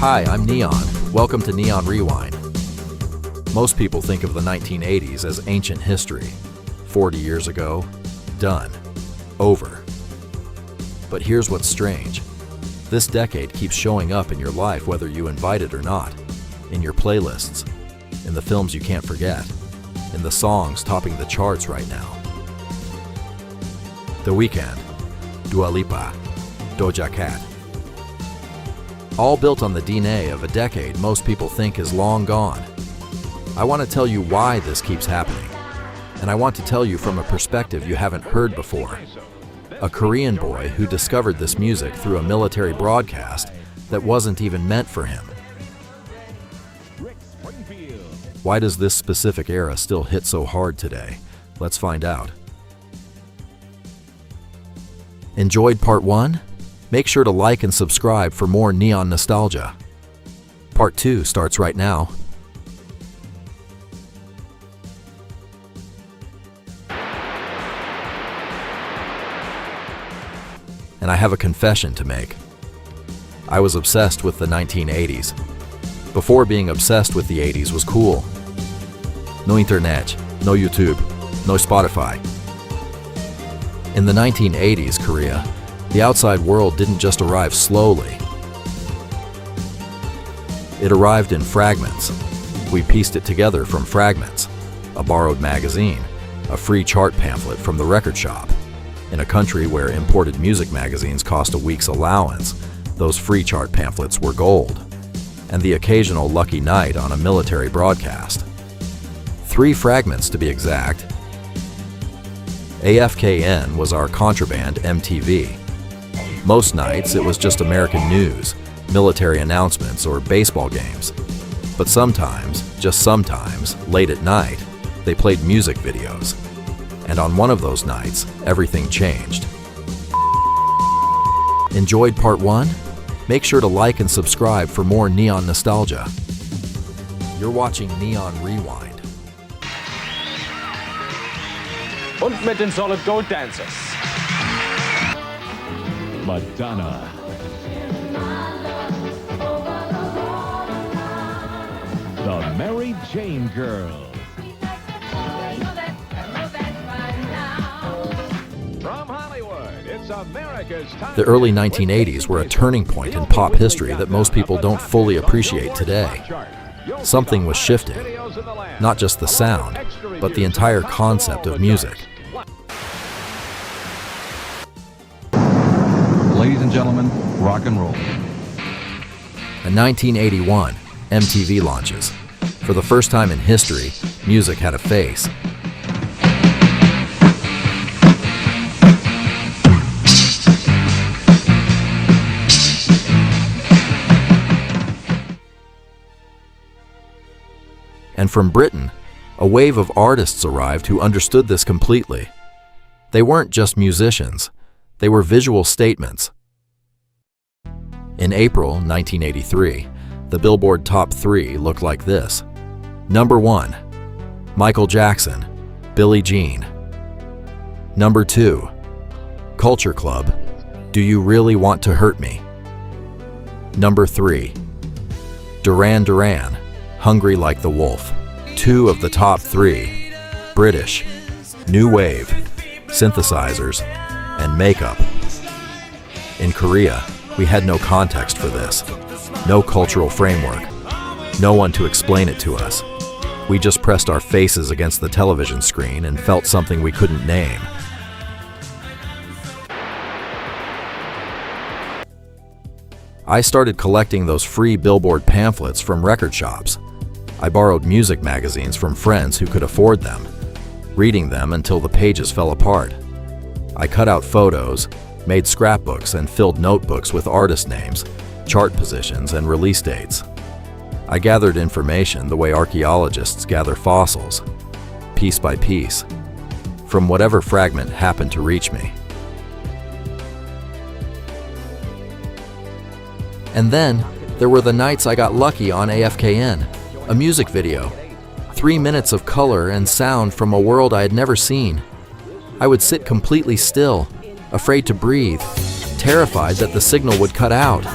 Hi, I'm Neon. Welcome to Neon Rewind. Most people think of the 1980s as ancient history. 40 years ago, done, over. But here's what's strange. This decade keeps showing up in your life whether you invite it or not. In your playlists, in the films you can't forget, in the songs topping the charts right now. The Weeknd, Dua Lipa, Doja Cat. All built on the DNA of a decade most people think is long gone. I want to tell you why this keeps happening. And I want to tell you from a perspective you haven't heard before. A Korean boy who discovered this music through a military broadcast that wasn't even meant for him. Why does this specific era still hit so hard today? Let's find out. Enjoyed part 1? Make sure to like and subscribe for more neon nostalgia. Part 2 starts right now. And I have a confession to make. I was obsessed with the 1980s. Before being obsessed with the 80s was cool. No internet, no YouTube, no Spotify. In the 1980s Korea, the outside world didn't just arrive slowly. It arrived in fragments. We pieced it together from fragments. A borrowed magazine, a free chart pamphlet from the record shop. In a country where imported music magazines cost a week's allowance, those free chart pamphlets were gold. And the occasional lucky night on a military broadcast. 3 fragments to be exact. AFKN was our contraband MTV. Most nights it was just American news, military announcements, or baseball games. But sometimes, just sometimes, late at night, they played music videos. And on one of those nights, everything changed. Enjoyed part 1? Make sure to like and subscribe for more neon nostalgia. You're watching Neon Rewind. Und mit den Solid Gold Dancers. Madonna. The Mary Jane Girls. From Hollywood, it's America's time. The early 1980s were a turning point in pop history that most people don't fully appreciate today. Something was shifting, not just the sound, but the entire concept of music. Ladies and gentlemen, rock and roll. In 1981, MTV launches. For the first time in history, music had a face. And from Britain, a wave of artists arrived who understood this completely. They weren't just musicians. They were visual statements. In April 1983, the Billboard Top 3 looked like this. Number 1, Michael Jackson, Billie Jean. Number 2, Culture Club, Do You Really Want to Hurt Me? Number 3, Duran Duran, Hungry Like the Wolf. 2 of the top 3, British, New Wave, synthesizers, and makeup. In Korea, we had no context for this, no cultural framework, no one to explain it to us. We just pressed our faces against the television screen and felt something we couldn't name. I started collecting those free Billboard pamphlets from record shops. I borrowed music magazines from friends who could afford them, reading them until the pages fell apart. I cut out photos, made scrapbooks, and filled notebooks with artist names, chart positions, and release dates. I gathered information the way archaeologists gather fossils, piece by piece, from whatever fragment happened to reach me. And then, there were the nights I got lucky on AFKN, a music video, 3 minutes of color and sound from a world I had never seen. I would sit completely still, afraid to breathe, terrified that the signal would cut out.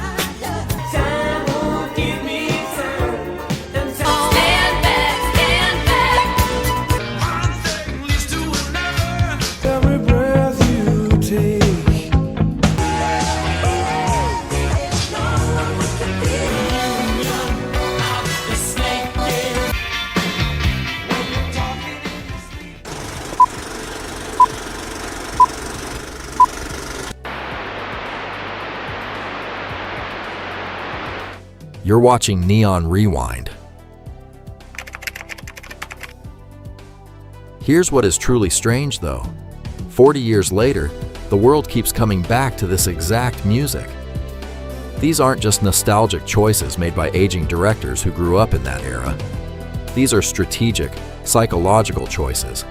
You're watching Neon Rewind. Here's what is truly strange though. 40 years later, the world keeps coming back to this exact music. These aren't just nostalgic choices made by aging directors who grew up in that era. These are strategic, psychological choices,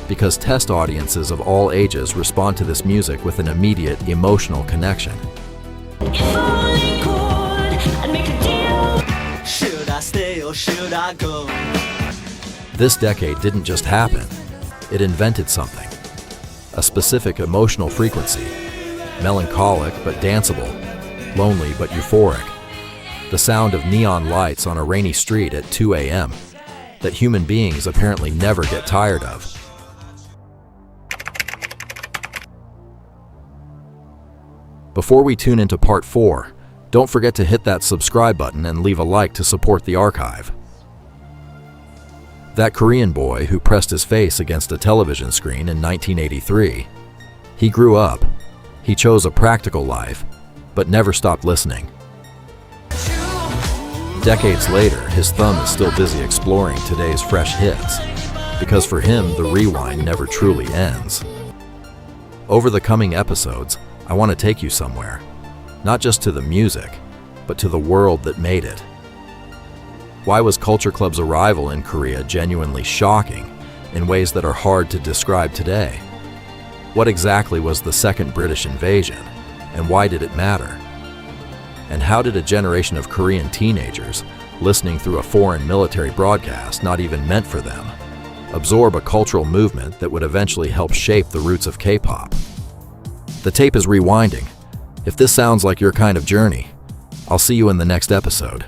because test audiences of all ages respond to this music with an immediate emotional connection. Should I stay or should I go? This decade didn't just happen, it invented something. A specific emotional frequency, melancholic but danceable, lonely but euphoric. The sound of neon lights on a rainy street at 2 a.m. that human beings apparently never get tired of. Before we tune into part 4, don't forget to hit that subscribe button and leave a like to support the archive. That Korean boy who pressed his face against a television screen in 1983. He grew up. He chose a practical life, but never stopped listening. Decades later, his thumb is still busy exploring today's fresh hits, because for him, the rewind never truly ends. Over the coming episodes, I want to take you somewhere, not just to the music, but to the world that made it. Why was Culture Club's arrival in Korea genuinely shocking in ways that are hard to describe today? What exactly was the second British invasion, and why did it matter? And how did a generation of Korean teenagers, listening through a foreign military broadcast not even meant for them, absorb a cultural movement that would eventually help shape the roots of K-pop? The tape is rewinding. If this sounds like your kind of journey, I'll see you in the next episode.